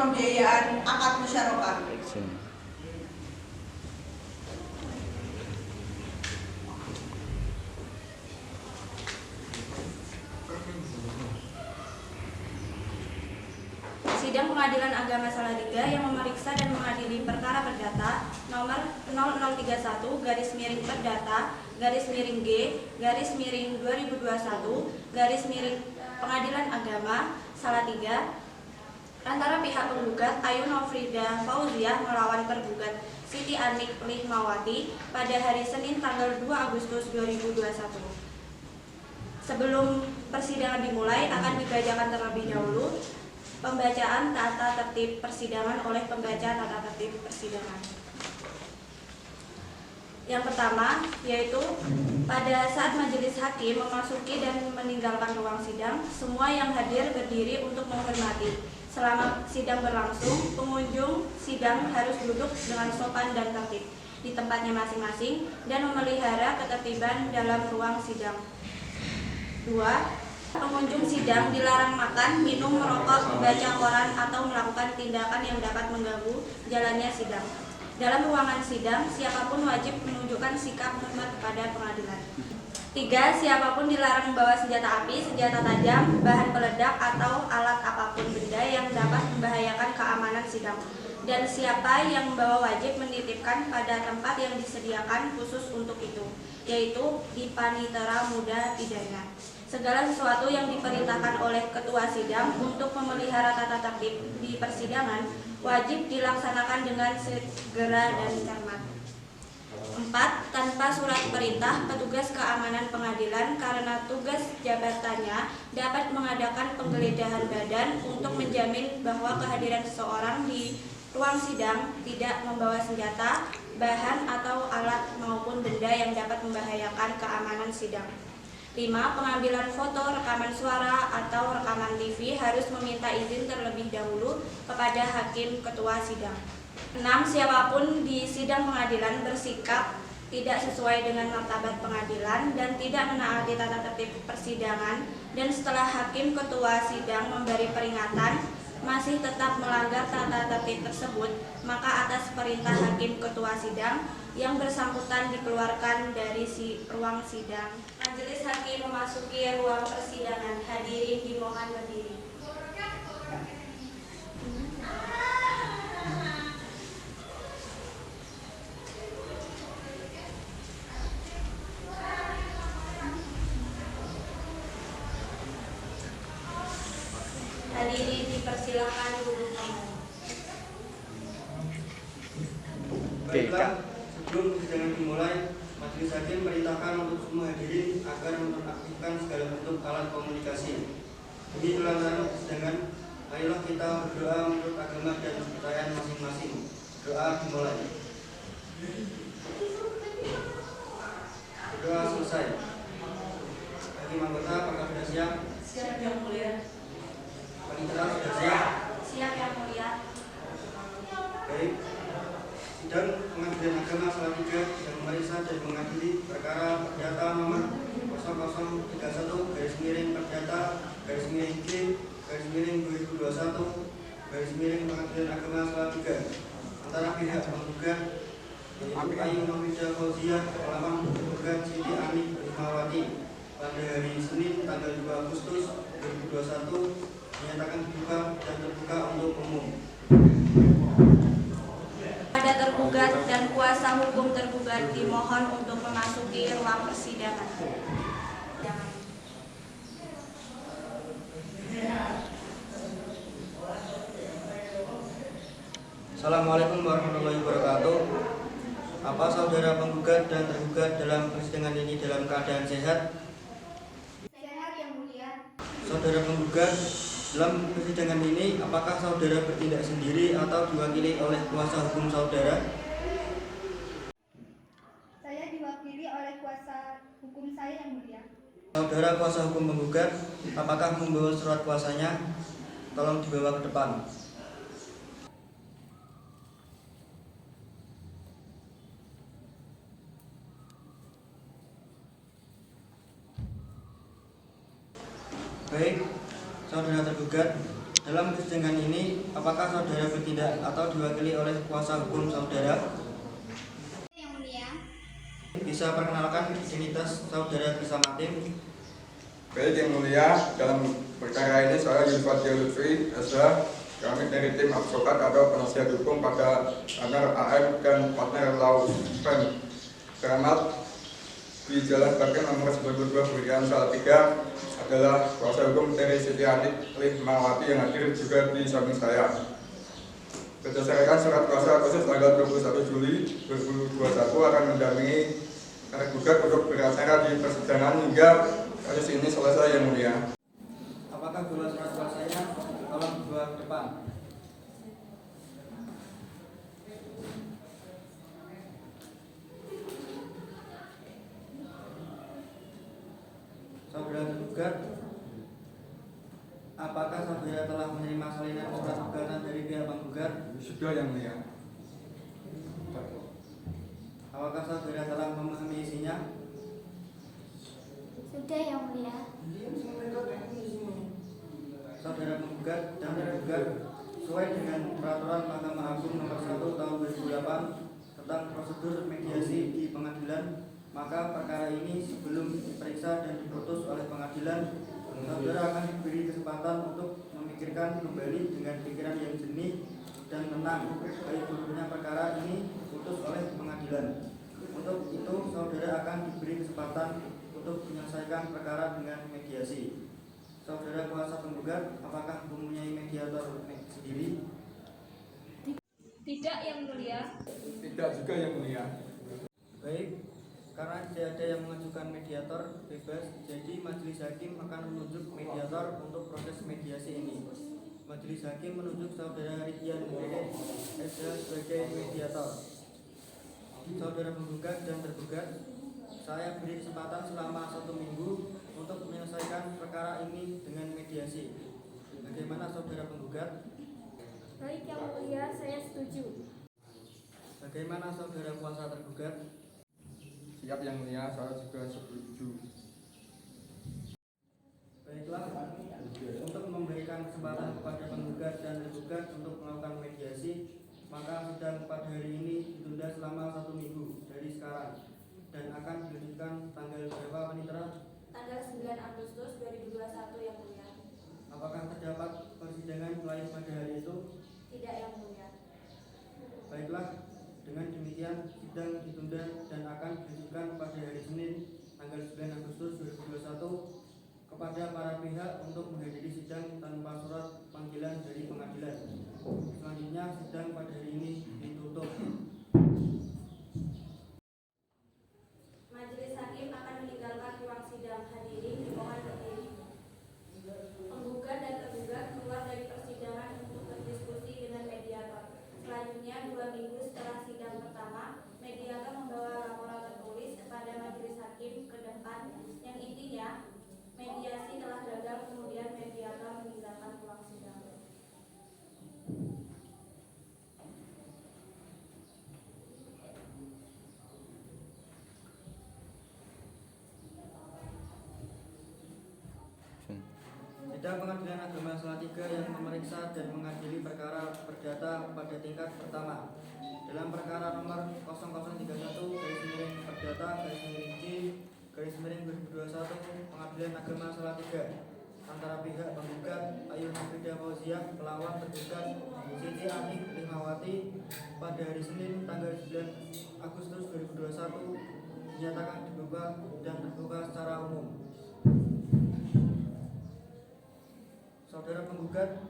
pembiayaan akad musyarakah. Sidang Pengadilan Agama Salatiga yang memeriksa dan mengadili perkara perdata nomor 0031-G-G-2021 Pengadilan Agama Salatiga antara pihak penggugat Ayu Nofrida Fauziah melawan tergugat Siti Anik Lihmawati pada hari Senin tanggal 2 Agustus 2021. Sebelum persidangan dimulai akan dibacakan terlebih dahulu pembacaan tata tertib persidangan oleh pembaca tata tertib persidangan. Yang pertama yaitu pada saat majelis hakim memasuki dan meninggalkan ruang sidang, semua yang hadir berdiri untuk menghormati. Selama sidang berlangsung, pengunjung sidang harus duduk dengan sopan dan tertib di tempatnya masing-masing dan memelihara ketertiban dalam ruang sidang. 2. Pengunjung sidang dilarang makan, minum, merokok, membaca koran, atau melakukan tindakan yang dapat mengganggu jalannya sidang. Dalam ruangan sidang, siapapun wajib menunjukkan sikap hormat kepada pengadilan. 3. Siapapun dilarang membawa senjata api, senjata tajam, bahan peledak, atau alat apapun benda yang dapat membahayakan keamanan sidang. Dan siapa yang membawa wajib menitipkan pada tempat yang disediakan khusus untuk itu, yaitu di panitera muda pidana. Segala sesuatu yang diperintahkan oleh ketua sidang untuk memelihara tata tertib di persidangan wajib dilaksanakan dengan segera dan cermat. 4. Tanpa surat perintah, petugas keamanan pengadilan karena tugas jabatannya dapat mengadakan penggeledahan badan untuk menjamin bahwa kehadiran seseorang di ruang sidang tidak membawa senjata, bahan atau alat maupun benda yang dapat membahayakan keamanan sidang. 5. Pengambilan foto, rekaman suara, atau rekaman TV harus meminta izin terlebih dahulu kepada hakim ketua sidang. 6. Siapapun di sidang pengadilan bersikap tidak sesuai dengan martabat pengadilan dan tidak menaati tata tertib persidangan dan setelah hakim ketua sidang memberi peringatan masih tetap melanggar tata tertib tersebut, maka atas perintah hakim ketua sidang yang bersangkutan dikeluarkan dari ruang sidang. Majelis hakim memasuki ruang persidangan. Hadirin dimohon berdiri. Hadirin dipersilakan duduk kembali. Baiklah, sebelum persidangan dimulai, majelis hakim perintahkan untuk semua hadirin agar menonaktifkan segala bentuk alat komunikasi. Demi kelancaran persidangan, ayolah kita berdoa menurut agama dan kepercayaan masing-masing. Doa dimulai. Doa selesai. Hakim anggota, apakah sudah siap? Siap yang mulia. Panitera sudah siap? Siap yang mulia. Baik. Sidang Pengadilan Agama Salatiga yang memeriksa dan mengadili perkara perdata nomor 0031-G-G-2021 Pengadilan Agama Salatiga antara pihak penggugat yaitu Ayu Nofrida Fauziah melawan penggugat Siti Anik Lihmawati pada hari Senin tanggal 2 Agustus 2021 dinyatakan dibuka dan terbuka untuk umum. Pada tergugat dan kuasa hukum tergugat dimohon untuk memasuki ruang persidangan. Assalamualaikum warahmatullahi wabarakatuh. Apa saudara penggugat dan tergugat dalam persidangan ini dalam keadaan sehat? Sehat yang mulia. Saudara penggugat, dalam persidangan ini apakah saudara bertindak sendiri atau diwakili oleh kuasa hukum saudara? Saya diwakili oleh kuasa hukum saya yang mulia. Saudara kuasa hukum penggugat, apakah membawa surat kuasanya? Tolong dibawa ke depan. Baik, saudara tergugat, Dalam persidangan ini, apakah saudara bertindak atau diwakili oleh kuasa hukum saudara? Yang mulia, Bisa perkenalkan identitas saudara bersama tim? Baik yang mulia, dalam perkara ini saya Yusuf Lutfi, SH. Kami dari tim advokat atau penasihat hukum pada partner AM dan partner Law Firm Keramat di Jalan Bagian nomor 92 Burian Salatiga adalah kuasa hukum dari Siti Anik Lihmawati yang hadir juga di samping saya. Berdasarkan surat kuasa khusus tanggal 21 Juli 2021 akan mendampingi tergugat untuk beracara di persidangan hingga kasus ini selesai yang mulia. Apakah dua surat kuasanya? Tolong dibawa ke depan. Saudara tergugat, apakah saudara telah menerima salinan surat gugatan dari pihak penggugat? Sudah yang mulia. Apakah saudara telah memahami isinya? sudah yang mulia. Saudara penggugat dan tergugat sesuai dengan peraturan Mahkamah Agung nomor 1 tahun 2008 tentang prosedur mediasi di pengadilan, maka perkara ini sebelum diperiksa dan diputus oleh pengadilan, saudara akan diberi kesempatan untuk memikirkan kembali dengan pikiran yang jernih dan tenang baik buruknya perkara ini diputus oleh pengadilan. Untuk itu saudara akan diberi kesempatan untuk menyelesaikan perkara dengan mediasi. Saudara kuasa penggugat, apakah mempunyai mediator sendiri? Tidak yang mulia. Tidak juga yang mulia. Baik, karena tidak ada yang mengajukan mediator bebas, jadi majelis hakim akan menunjuk mediator untuk proses mediasi ini. Majelis hakim menunjuk saudara Rian Dede sebagai mediator. Saudara penggugat dan tergugat, saya beri kesempatan selama 1 minggu untuk menyelesaikan perkara ini dengan mediasi. Bagaimana saudara penggugat? Baik yang mulia, saya setuju. Bagaimana saudara kuasa tergugat? Siap yang mulia, saya juga setuju. Baiklah, untuk memberikan kesempatan kepada penggugat dan tergugat untuk melakukan mediasi, maka sidang pada hari ini ditunda selama 1 minggu dari sekarang dan akan dilanjutkan tanggal berapa, Panitera? Tanggal 9 Agustus 2021 yang mulia. Apakah terdapat persidangan lain pada hari itu? Tidak yang mulia. Baiklah, dengan demikian sidang ditunda dan akan dilanjutkan pada hari Senin tanggal 9 Agustus 2021 kepada para pihak untuk menghadiri sidang tanpa surat panggilan dari pengadilan. Selanjutnya sidang pada hari ini ditutup. Majelis hakim akan meninggalkan ruang sidang. Hadirin dimohon berdiri. Penggugat dan tergugat keluar dari persidangan untuk berdiskusi dengan mediator. Selanjutnya 2 minggu setelah sidang pertama, mediator membawa laporan tertulis kepada majelis hakim ke depan yang intinya mediasi telah gagal, kemudian mediator meninggalkan ruang sidang. Sidang Pengadilan Agama Salatiga yang memeriksa dan mengadili perkara perdata pada tingkat pertama dalam perkara nomor 0031 perdata C 2021 Pengadilan Agama Salatiga antara pihak penggugat Ayu Nafidah Fauziah melawan tergugat Siti Anik Lihmawati pada hari Senin tanggal 9 Agustus 2021 dinyatakan dibuka dan terbuka secara umum. Saudara penggugat,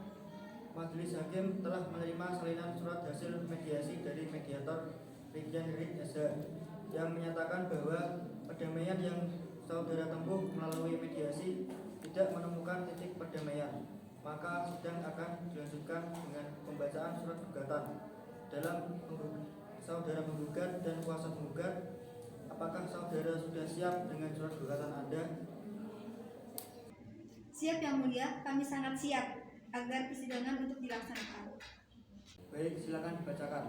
majelis hakim telah menerima salinan surat hasil mediasi dari mediator Rian Rid SH yang menyatakan bahwa perdamaian yang saudara tempuh melalui mediasi tidak menemukan titik perdamaian. Maka sidang akan dilanjutkan dengan pembacaan surat gugatan. Dalam saudara penggugat dan kuasa penggugat, apakah saudara sudah siap dengan surat gugatan Anda? Siap yang mulia, kami sangat siap agar persidangan untuk dilaksanakan. Baik, silakan dibacakan.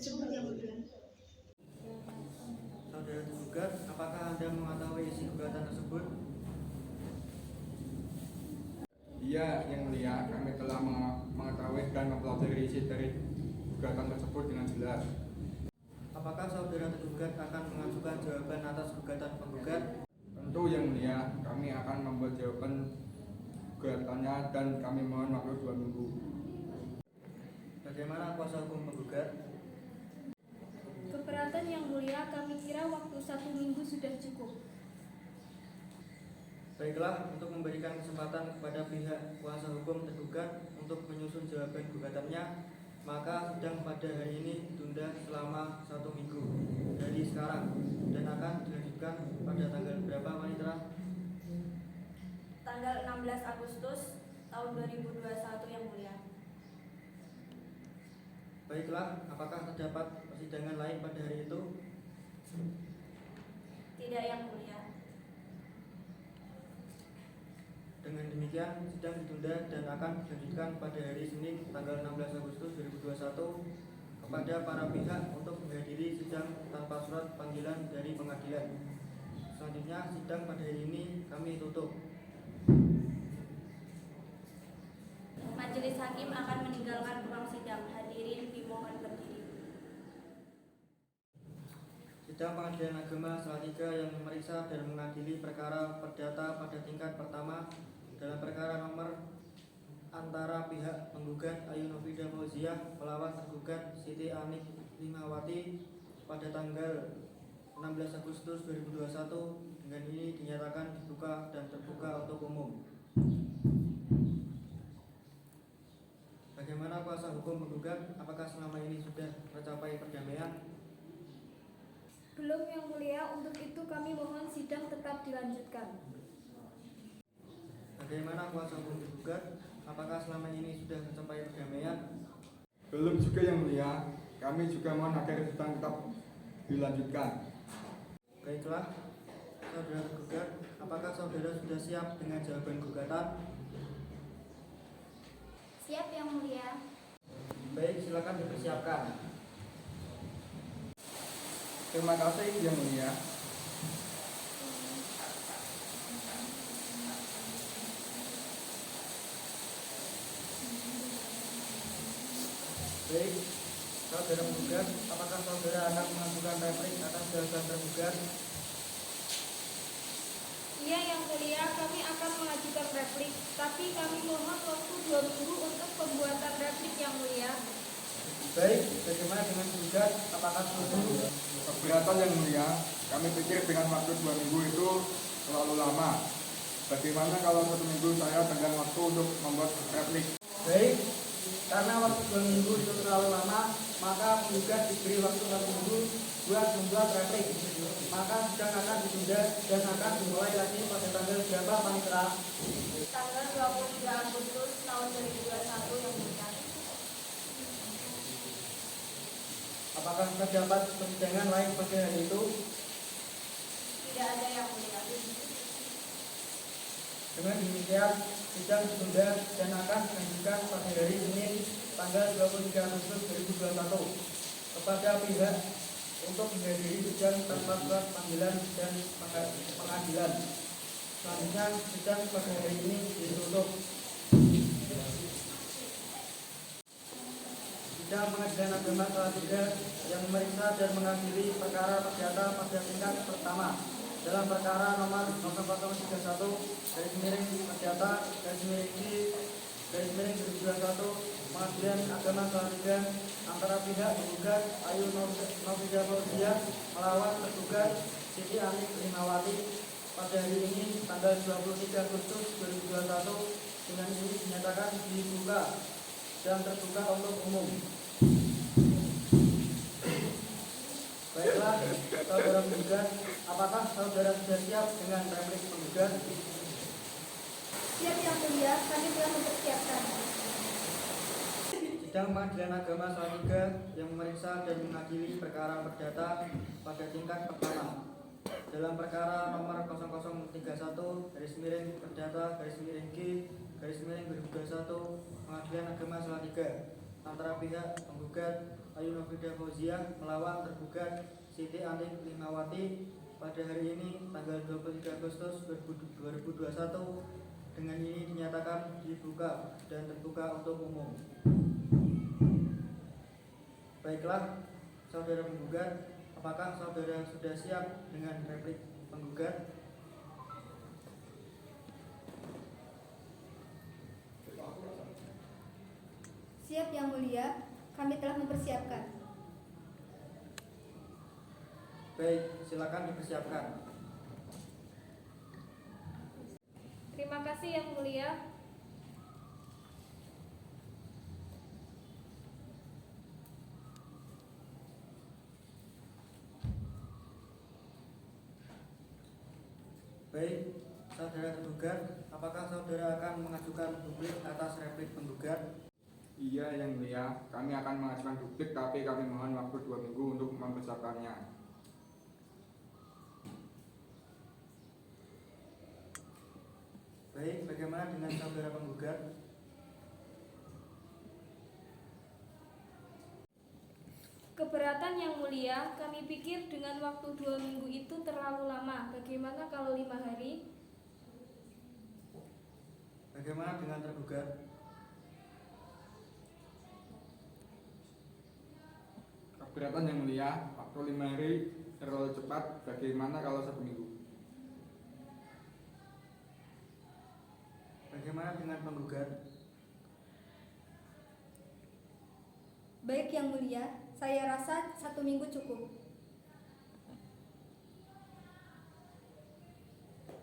tersebut yang mulia. Saudara tergugat, apakah Anda mengetahui isi gugatan tersebut? Iya, yang mulia, kami telah mengetahui dan mempelajari isi dari gugatan tersebut dengan jelas. Apakah saudara tergugat akan mengajukan jawaban atas gugatan penggugat? Tentu yang mulia, kami akan membuat jawaban gugatannya dan kami mohon waktu 2 minggu. Bagaimana kuasa hukum penggugat? Keberatan yang mulia, kami kira waktu 1 minggu sudah cukup. Baiklah, untuk memberikan kesempatan kepada pihak kuasa hukum tergugat untuk menyusun jawaban gugatannya, maka sidang pada hari ini ditunda selama 1 minggu dari sekarang dan akan dilanjutkan pada tanggal berapa, Panitera? Tanggal 16 Agustus tahun 2021 yang mulia. Baiklah, apakah terdapat persidangan lain pada hari itu? Tidak yang mulia. Dengan demikian, sidang ditunda dan akan dilanjutkan pada hari Senin tanggal 16 Agustus 2021 kepada para pihak untuk menghadiri sidang tanpa surat panggilan dari pengadilan. Selanjutnya, sidang pada hari ini kami tutup. Majelis hakim akan meninggalkan ruang sidang. Hadirin dimohon berdiri. Sidang Pengadilan Agama Salatiga yang memeriksa dan mengadili perkara perdata pada tingkat pertama dalam perkara nomor antara pihak penggugat Ayu Novida Fauziah melawan tergugat Siti Anik Limawati pada tanggal 16 Agustus 2021 dengan ini dinyatakan dibuka dan terbuka untuk umum. Bagaimana kuasa hukum penggugat? Apakah selama ini sudah tercapai perdamaian? Belum yang mulia, untuk itu kami mohon sidang tetap dilanjutkan. Bagaimana kuasa hukum penggugat? Apakah selama ini sudah tercapai perdamaian? Belum juga yang mulia, kami juga mohon agar sidang tetap dilanjutkan. Baiklah, saudara tergugat, apakah saudara sudah siap dengan jawaban gugatan? Siap yang mulia. Baik, silakan dipersiapkan. Terima kasih yang mulia. Baik, saudara penggugat, apakah saudara akan mengajukan replik atas jawaban tergugat? Iya yang mulia, kami akan mengajukan replik, tapi kami mohon waktu 2 minggu untuk pembuatan replik yang mulia. Baik, bagaimana dengan penggugat? Apakah setuju? Keberatan yang mulia, kami pikir dengan waktu 2 minggu itu terlalu lama. Bagaimana kalau 1 minggu saya tenggang waktu untuk membuat replik? Baik, karena waktu 2 minggu itu terlalu lama, maka penggugat diberi waktu 1 minggu buat membuat replik. Maka sidang akan ditunda dan akan dimulai lagi pada tanggal berapa, Panitera? Tanggal 23 Agustus tahun 2021 yang mulia. Apakah terdapat persidangan lain pada hari itu? Tidak ada yang mulia. Dengan demikian, sidang ditunda dan akan dilanjutkan pada hari Senin tanggal 23 Agustus 2021 kepada pihak untuk menghadiri sidang tanpa surat panggilan dan pengadilan. Selanjutnya, sidang pada hari ini ditutup. Sidang Pengadilan Agama Salatiga yang memeriksa dan mengadili perkara perdata pada tingkat pertama dalam perkara nomor 0031 perdata /D/2021 Pengadilan Agama Salatiga antara pihak penggugat Ayu Novida Fauziah melawan tergugat Siti Anik Limawati pada hari ini tanggal 23 Agustus 2021 dengan ini dinyatakan dibuka dan terbuka untuk umum. Baiklah, saudara penggugat, apakah saudara sudah siap dengan replik penggugat? Siap yang mulia, kami telah mempersiapkan. Sidang Pengadilan Agama Salatiga yang memeriksa dan mengadili perkara perdata pada tingkat pertama dalam perkara nomor 0031 perdata G 2021 Pengadilan Agama Salatiga antara pihak penggugat Ayu Novida Fauzia melawan tergugat Siti Anik Limawati pada hari ini tanggal 23 Agustus 2021 dengan ini dinyatakan dibuka dan terbuka untuk umum. Baiklah, saudara penggugat, apakah saudara sudah siap dengan replik penggugat? Siap Yang Mulia, kami telah mempersiapkan. Baik, silakan dipersiapkan. Terima kasih Yang Mulia. Baik, saudara tergugat, apakah saudara akan mengajukan duplik atas replik penggugat? Iya, Yang Mulia, kami akan mengajukan duplik, tapi kami mohon waktu 2 minggu untuk mempersiapkannya. Baik, bagaimana dengan saudara penggugat? Keberatan Yang Mulia, kami pikir dengan waktu 2 minggu itu terlalu lama. Bagaimana kalau 5 hari? Bagaimana dengan tergugat? Keberatan Yang Mulia, waktu 5 hari terlalu cepat, bagaimana kalau 1 minggu? Bagaimana dengan penggugat? Baik Yang Mulia, saya rasa 1 minggu cukup.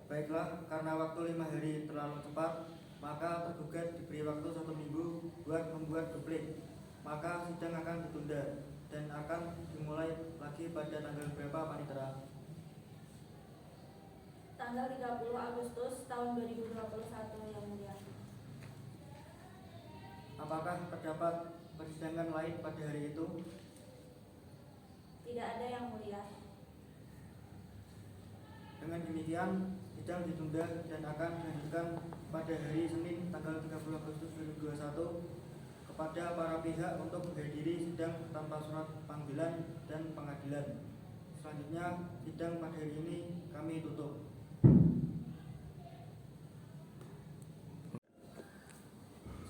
Baiklah, karena waktu 5 hari terlalu cepat, maka tergugat diberi waktu 1 minggu buat membuat duplik. Maka sidang akan ditunda dan akan dimulai lagi pada tanggal berapa, Panitera? Tanggal 30 Agustus tahun 2021 Yang Mulia. Apakah terdapat persidangan lain pada hari itu? Tidak ada Yang Mulia. Dengan demikian, sidang ditunda dan akan dilanjutkan pada hari Senin tanggal 30 Agustus 2021 kepada para pihak untuk menghadiri sidang tanpa surat panggilan dan pengadilan. Selanjutnya, sidang pada hari ini kami tutup.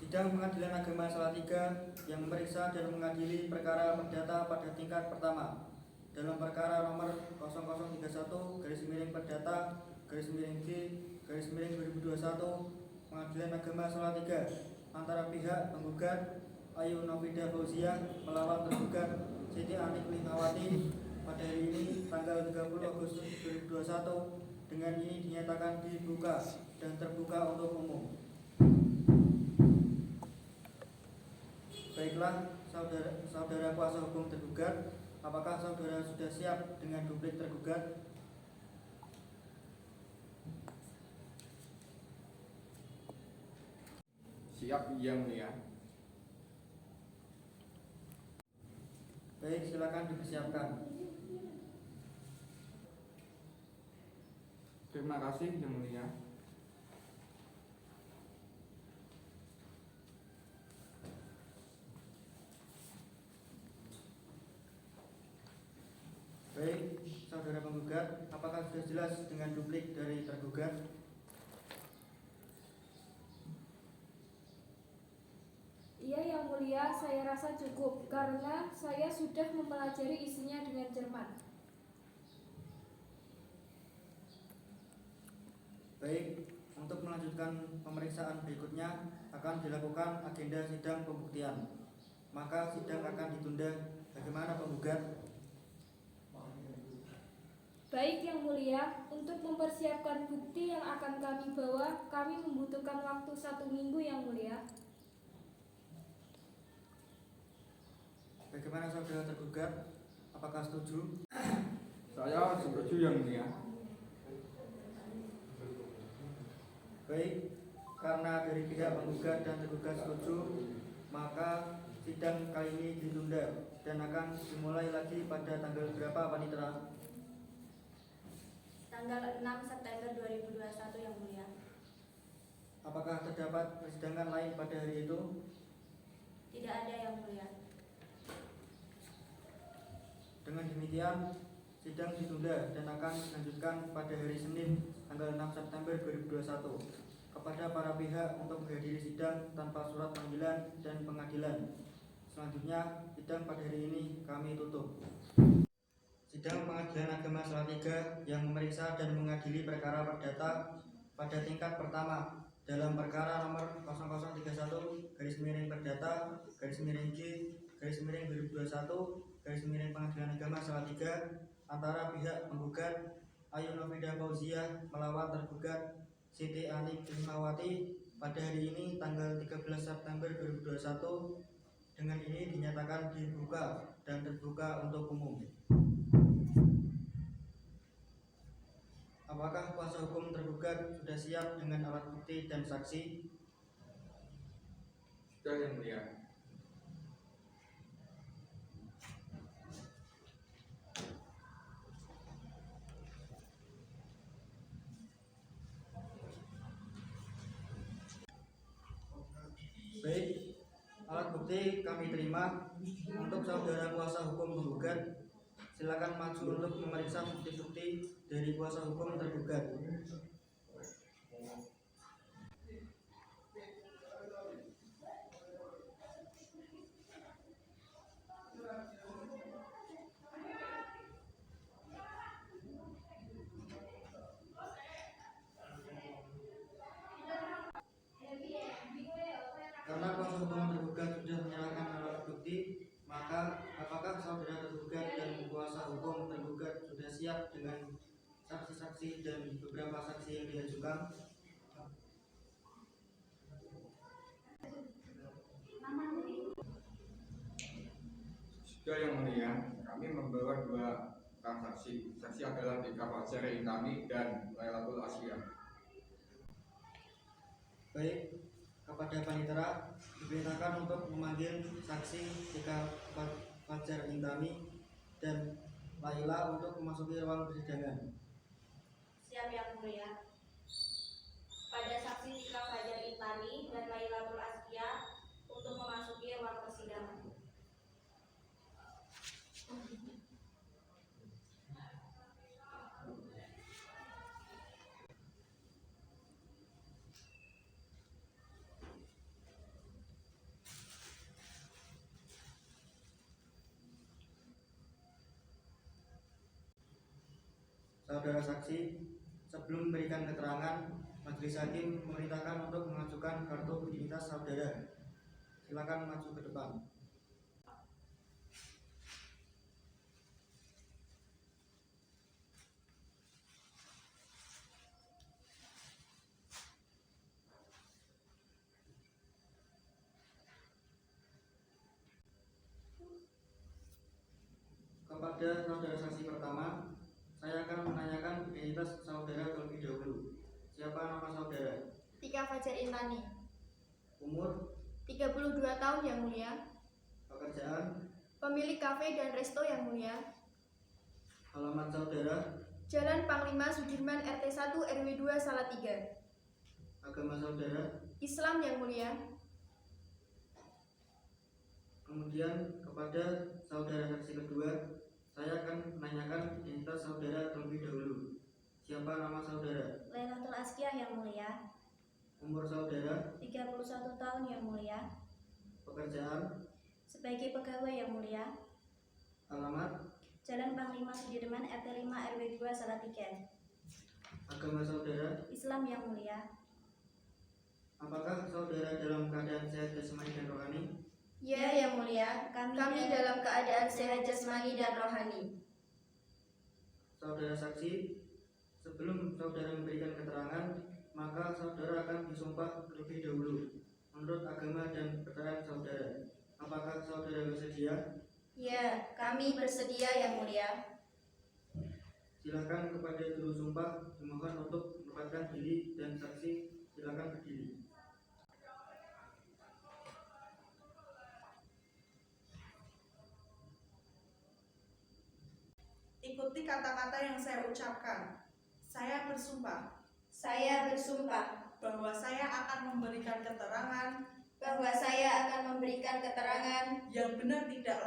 Sidang Pengadilan Agama Salatiga yang memeriksa dan mengadili perkara perdata pada tingkat pertama dalam perkara nomor 0031-Perdata-G-2021 Pengadilan Agama Salatiga antara pihak penggugat Ayu Novida Fauzia melawan tergugat Siti Anik Limawati pada hari ini tanggal 30 Agustus 2021 dengan ini dinyatakan dibuka dan terbuka untuk umum. Baiklah, saudara kuasa hukum tergugat, apakah saudara sudah siap dengan duplik tergugat? Siap, Yang Mulia. Baik, silakan dipersiapkan. Terima kasih, Yang Mulia. Baik, saudara penggugat, apakah sudah jelas dengan duplik dari tergugat? Iya Yang Mulia, saya rasa cukup karena saya sudah mempelajari isinya dengan cermat. Baik, untuk melanjutkan pemeriksaan berikutnya akan dilakukan agenda sidang pembuktian. Maka sidang akan ditunda. Bagaimana penggugat? Baik Yang Mulia, untuk mempersiapkan bukti yang akan kami bawa, kami membutuhkan waktu 1 minggu Yang Mulia. Bagaimana saudara tergugat? Apakah setuju? Saya setuju, Yang Mulia. Baik, karena dari pihak penggugat dan tergugat setuju, maka sidang kali ini ditunda dan akan dimulai lagi pada tanggal berapa, Panitera? Tanggal 6 September 2021 Yang Mulia. Apakah terdapat persidangan lain pada hari itu? Tidak ada yang mulia. Dengan demikian, sidang ditunda dan akan dilanjutkan pada hari Senin tanggal 6 September 2021 kepada para pihak untuk menghadiri sidang tanpa surat panggilan dan pengadilan. Selanjutnya, sidang pada hari ini kami tutup. Sidang Pengadilan Agama Salatiga yang memeriksa dan mengadili perkara perdata pada tingkat pertama dalam perkara nomor 0031 Perdata G/2021 Pengadilan Agama Salatiga antara pihak penggugat Ayu Novida Fauziah melawan tergugat Siti Anik Ismawati pada hari ini tanggal 13 September 2021 dengan ini dinyatakan dibuka dan terbuka untuk umum. Apakah kuasa hukum tergugat sudah siap dengan alat bukti dan saksi? Sudah yang mulia. Baik, alat bukti kami terima. Untuk saudara kuasa hukum penggugat, silakan maju untuk memeriksa bukti-bukti dari kuasa hukum tergugat. Karena kuasa hukum tergugat sudah menyerahkan alat bukti, maka apakah saudara tergugat dan kuasa hukum tergugat sudah siap dengan saksi-saksi dan beberapa saksi yang diajukan? Sudah yang mulia, kami membawa 2 orang saksi. Saksi adalah Tika Fajar Intami dan Lailatul Asiyah. Baik, kepada panitera diperintahkan untuk memanggil saksi Tika Fajar Intami dan Laila untuk memasuki ruang persidangan. Siap yang mulia. Pada saksi Tika Fajar Intami dan Lailatul Askia untuk memasuki ruang persidangan. Saudara saksi, sebelum memberikan keterangan, majelis hakim memerintahkan untuk mengajukan kartu identitas saudara. Silakan maju ke depan. Kepada saudara saksi pertama, saya akan menanyakan identitas saudara terlebih dahulu. Siapa nama saudara? Tika Fajar Intani, Umur? 32 tahun yang mulia. Pekerjaan? Pemilik kafe dan resto yang mulia. Alamat saudara? Jalan Panglima Sudirman RT 1 RW 2 Salatiga. Agama saudara? Islam yang mulia. Kemudian kepada saudara saksi kedua, saya akan menanyakan identitas saudara terlebih dahulu. Siapa nama saudara? Lailatul Askia yang mulia. Umur saudara? 31 tahun yang mulia. Pekerjaan? Sebagai pegawai yang mulia. Alamat? Jalan Panglima Sudirman RT 5 RW 2 Salatiga. Agama saudara? Islam yang mulia. Apakah saudara dalam keadaan sehat jasmani dan rohani? Ya yang mulia, Kami dalam keadaan sehat jasmani dan rohani. Saudara saksi, sebelum saudara memberikan keterangan, maka saudara akan disumpah terlebih dahulu menurut agama dan kepercayaan saudara. Apakah saudara bersedia? Ya, kami bersedia yang mulia. Silakan kepada juru sumpah dimohon untuk menempatkan diri dan saksi silakan berdiri. Ikuti kata-kata yang saya ucapkan. Saya bersumpah Saya bersumpah bahwa saya akan memberikan keterangan bahwa saya akan memberikan keterangan yang benar tidak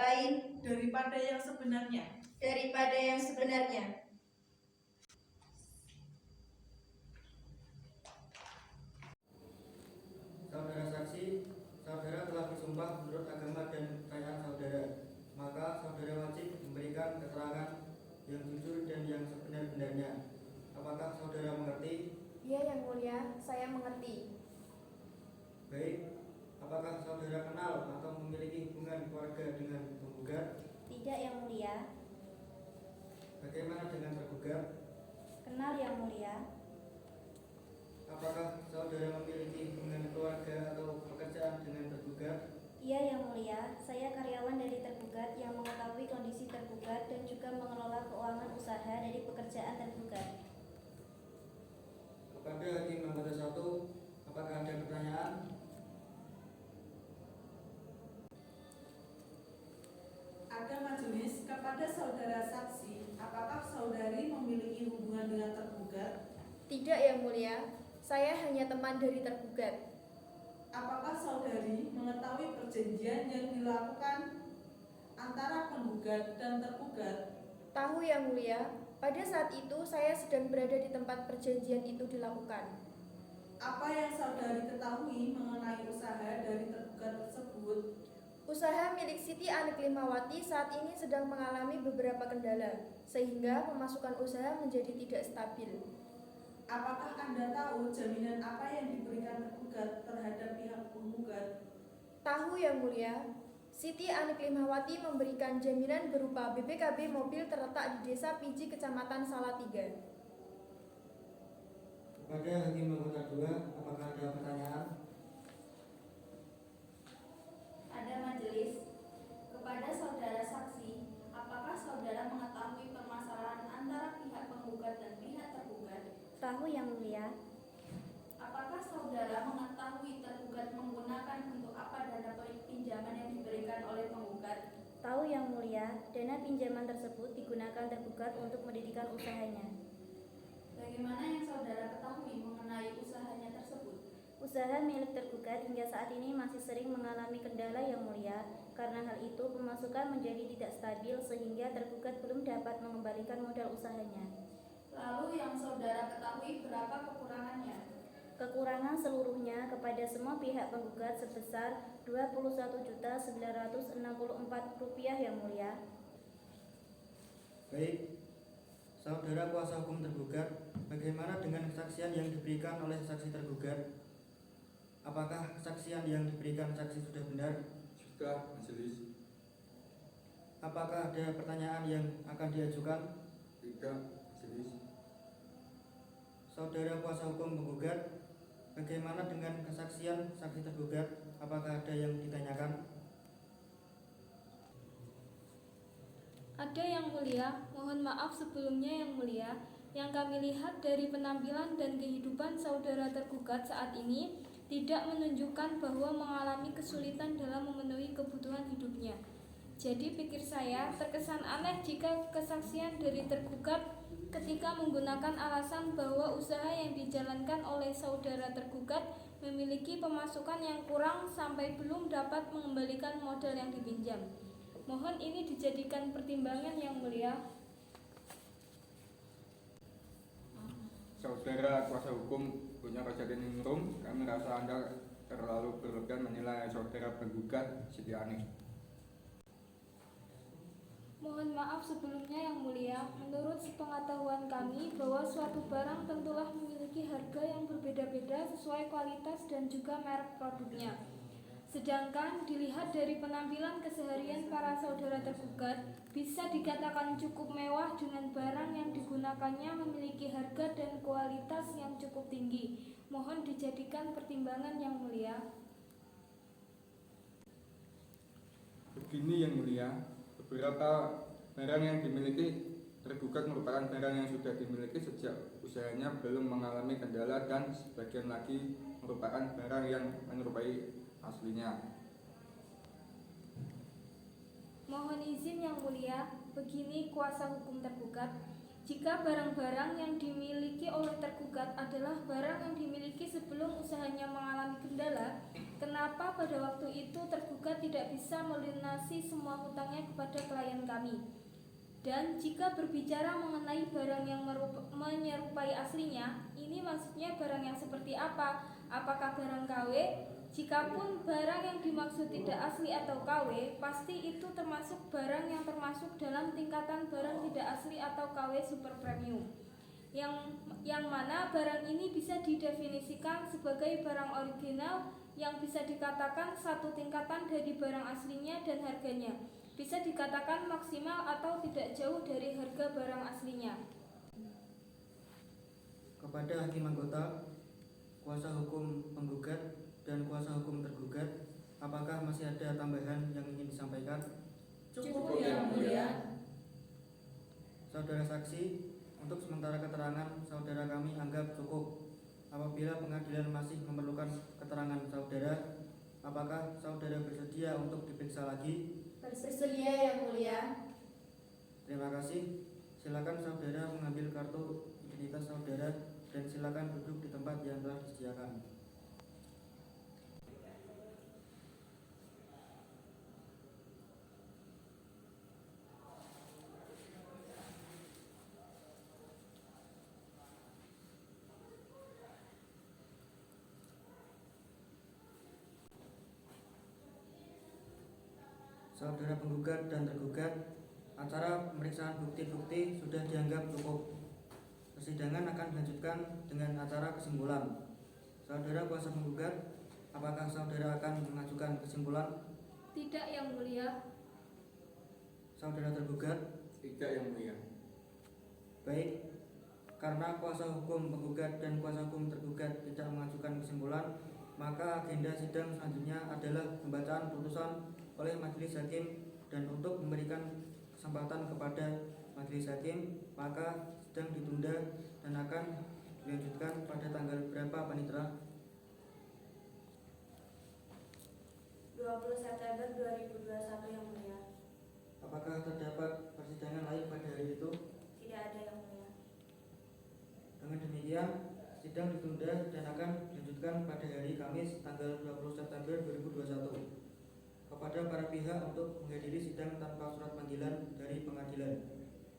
lain daripada yang sebenarnya. Saudara saksi, saudara telah bersumpah menurut agama dan kepercayaan saudara. Maka saudara wajib memberikan keterangan yang jujur dan yang sebenar-benarnya. Apakah saudara mengerti? Iya Yang Mulia, saya mengerti. Baik, apakah saudara kenal atau memiliki hubungan keluarga dengan penggugat? Tidak, Yang Mulia. Bagaimana dengan tergugat? Kenal, Yang Mulia. Apakah saudara memiliki hubungan keluarga atau pekerjaan dengan tergugat? Iya, Yang Mulia. Saya karyawan dari tergugat yang mengetahui kondisi tergugat dan juga mengelola keuangan usaha dari pekerjaan tergugat. Kepada hakim anggota 1, apakah ada pertanyaan? Ada majelis, kepada saudara saksi, apakah saudari memiliki hubungan dengan tergugat? Tidak Yang Mulia, saya hanya teman dari tergugat. Apakah saudari mengetahui perjanjian yang dilakukan antara penggugat dan tergugat? Tahu Yang Mulia, pada saat itu saya sedang berada di tempat perjanjian itu dilakukan. Apa yang saudari ketahui mengenai usaha dari tergugat tersebut? Usaha milik Siti Anik Limawati saat ini sedang mengalami beberapa kendala, sehingga pemasukan usaha menjadi tidak stabil. Apakah Anda tahu jaminan apa yang diberikan tergugat terhadap pihak penggugat? Tahu Yang Mulia, Siti Anik Limawati memberikan jaminan berupa BPKB mobil terletak di Desa Piji, Kecamatan Salatiga. Kepada hakim anggota 2, apakah ada pertanyaan? Ada majelis, kepada saudara saksi, apakah saudara mengetahui permasalahan antara pihak penggugat dan pihak tergugat? Tahu Yang Mulia. Apakah saudara mengetahui tergugat menggunakan untuk apa dana pinjaman yang diberikan oleh penggugat? Tahu Yang Mulia, dana pinjaman tersebut digunakan tergugat untuk mendirikan usahanya. Bagaimana yang saudara ketahui mengenai usahanya tersebut? Usaha milik tergugat hingga saat ini masih sering mengalami kendala Yang Mulia. Karena hal itu pemasukan menjadi tidak stabil sehingga tergugat belum dapat mengembalikan modal usahanya. Lalu yang saudara ketahui berapa kekurangannya? Kekurangan seluruhnya kepada semua pihak penggugat sebesar Rp21.964 Yang Mulia. Baik, saudara kuasa hukum tergugat, bagaimana dengan kesaksian yang diberikan oleh saksi tergugat? Apakah kesaksian yang diberikan saksi sudah benar? Sudah, majelis. Apakah ada pertanyaan yang akan diajukan? Tidak, majelis. Saudara kuasa hukum penggugat, bagaimana dengan kesaksian saksi tergugat? Apakah ada yang ditanyakan? Ada Yang Mulia, mohon maaf sebelumnya Yang Mulia. Yang kami lihat dari penampilan dan kehidupan saudara tergugat saat ini tidak menunjukkan bahwa mengalami kesulitan dalam memenuhi kebutuhan hidupnya. Jadi pikir saya terkesan aneh jika kesaksian dari tergugat ketika menggunakan alasan bahwa usaha yang dijalankan oleh saudara tergugat memiliki pemasukan yang kurang sampai belum dapat mengembalikan modal yang dipinjam. Mohon ini dijadikan pertimbangan Yang Mulia. Saudara kuasa hukum punya kejadian ningrum, kami rasa Anda terlalu berlebihan menilai saudara penggugat Siti Anik. Mohon maaf sebelumnya Yang Mulia, menurut sepengetahuan kami bahwa suatu barang tentulah memiliki harga yang berbeda-beda sesuai kualitas dan juga merek produknya. Sedangkan dilihat dari penampilan keseharian para saudara tergugat, bisa dikatakan cukup mewah dengan barang yang digunakannya memiliki harga dan kualitas yang cukup tinggi. Mohon dijadikan pertimbangan Yang Mulia. Begini Yang Mulia, beberapa barang yang dimiliki tergugat merupakan barang yang sudah dimiliki sejak usahanya belum mengalami kendala dan sebagian lagi merupakan barang yang menyerupai aslinya. Mohon izin Yang Mulia, begini kuasa hukum tergugat. Jika barang-barang yang dimiliki oleh tergugat adalah barang yang dimiliki sebelum usahanya mengalami kendala, kenapa pada waktu itu tergugat tidak bisa melunasi semua hutangnya kepada klien kami? Dan jika berbicara mengenai barang yang menyerupai aslinya, ini maksudnya barang yang seperti apa? Apakah barang KW? Jikapun barang yang dimaksud tidak asli atau KW, pasti itu termasuk barang yang termasuk dalam tingkatan barang tidak asli atau KW super premium. Yang mana barang ini bisa didefinisikan sebagai barang original yang bisa dikatakan satu tingkatan dari barang aslinya dan harganya. Bisa dikatakan maksimal atau tidak jauh dari harga barang aslinya. Kepada hakim anggota, kuasa hukum penggugat, dan kuasa hukum tergugat, apakah masih ada tambahan yang ingin disampaikan? Cukup yang mulia. Saudara saksi, untuk sementara keterangan saudara kami anggap cukup. Apabila pengadilan masih memerlukan keterangan saudara, apakah saudara bersedia untuk diperiksa lagi? Bersedia yang mulia. Terima kasih. Silakan saudara mengambil kartu identitas saudara dan silakan duduk di tempat yang telah disediakan. Saudara penggugat dan tergugat, acara pemeriksaan bukti-bukti sudah dianggap cukup. Persidangan akan dilanjutkan dengan acara kesimpulan. Saudara kuasa penggugat, apakah saudara akan mengajukan kesimpulan? Tidak yang mulia. Saudara tergugat? Tidak yang mulia. Baik, karena kuasa hukum penggugat dan kuasa hukum tergugat tidak mengajukan kesimpulan, maka agenda sidang selanjutnya adalah pembacaan putusan oleh majelis hakim, dan untuk memberikan kesempatan kepada majelis hakim, maka sidang ditunda dan akan dilanjutkan pada tanggal berapa, Panitera? 20 September 2021 yang mulia. Apakah terdapat persidangan lain pada hari itu? Tidak ada yang mulia. Dengan demikian, sidang ditunda dan akan dilanjutkan pada hari Kamis tanggal 20 September 2021. Kepada para pihak untuk menghadiri sidang tanpa surat panggilan dari pengadilan.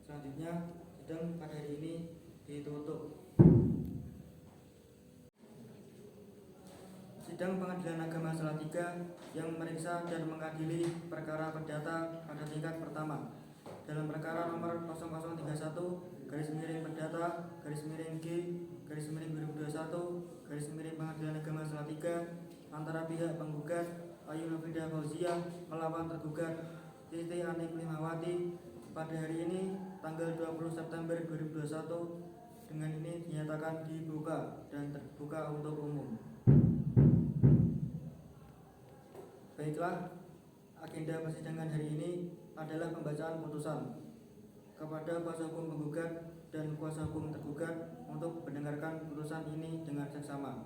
Selanjutnya, sidang pada hari ini ditutup. Sidang Pengadilan Agama Salatiga yang memeriksa dan mengadili perkara perdata pada tingkat pertama dalam perkara nomor 0001-perdata-G-2021 Pengadilan Agama Salatiga antara pihak penggugat Ayu Novidah Fauziah melawan tergugat Siti Ani Klimawati pada hari ini tanggal 20 September 2021 dengan ini dinyatakan dibuka dan terbuka untuk umum. Baiklah, agenda persidangan hari ini adalah pembacaan putusan kepada kuasa hukum penggugat dan kuasa hukum tergugat untuk mendengarkan putusan ini dengan seksama.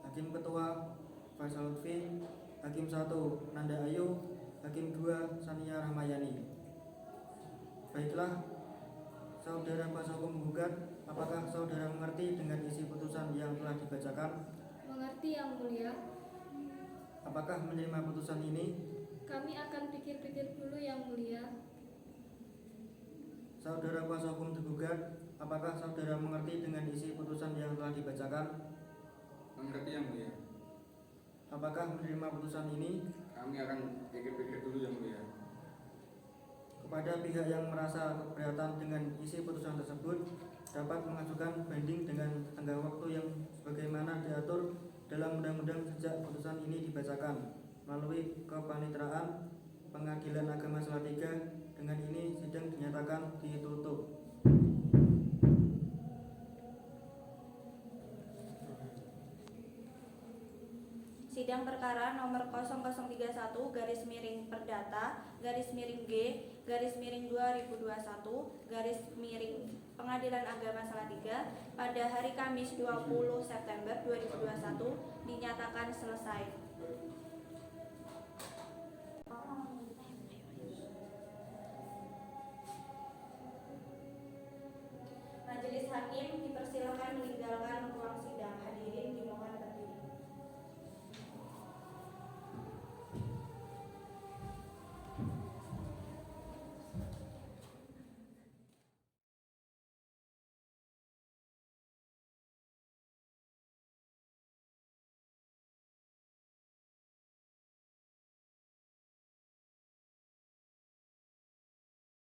Hakim Ketua Faisal Lutfi, Hakim 1 Nanda Ayu, Hakim 2 Sania Rahmayani. Baiklah, saudara kuasa hukum penggugat, apakah saudara mengerti dengan isi putusan yang telah dibacakan? Mengerti yang mulia. Apakah menerima putusan ini? Kami akan pikir-pikir dulu yang mulia. Saudara kuasa hukum tergugat, apakah saudara mengerti dengan isi putusan yang telah dibacakan? Mengerti yang mulia. Apakah menerima putusan ini? Kami akan pikir-pikir dulu yang mulia. Kepada pihak yang merasa keberatan dengan isi putusan tersebut, dapat mengajukan banding dengan tenggang waktu yang sebagaimana diatur dalam undang-undang sejak putusan ini dibacakan melalui Kepaniteraan Pengadilan Agama Salatiga. Dengan ini sidang dinyatakan ditutup. Sidang perkara nomor 0031 Perdata G/2021 Pengadilan Agama Salatiga pada hari Kamis 20 September 2021 dinyatakan selesai. hakim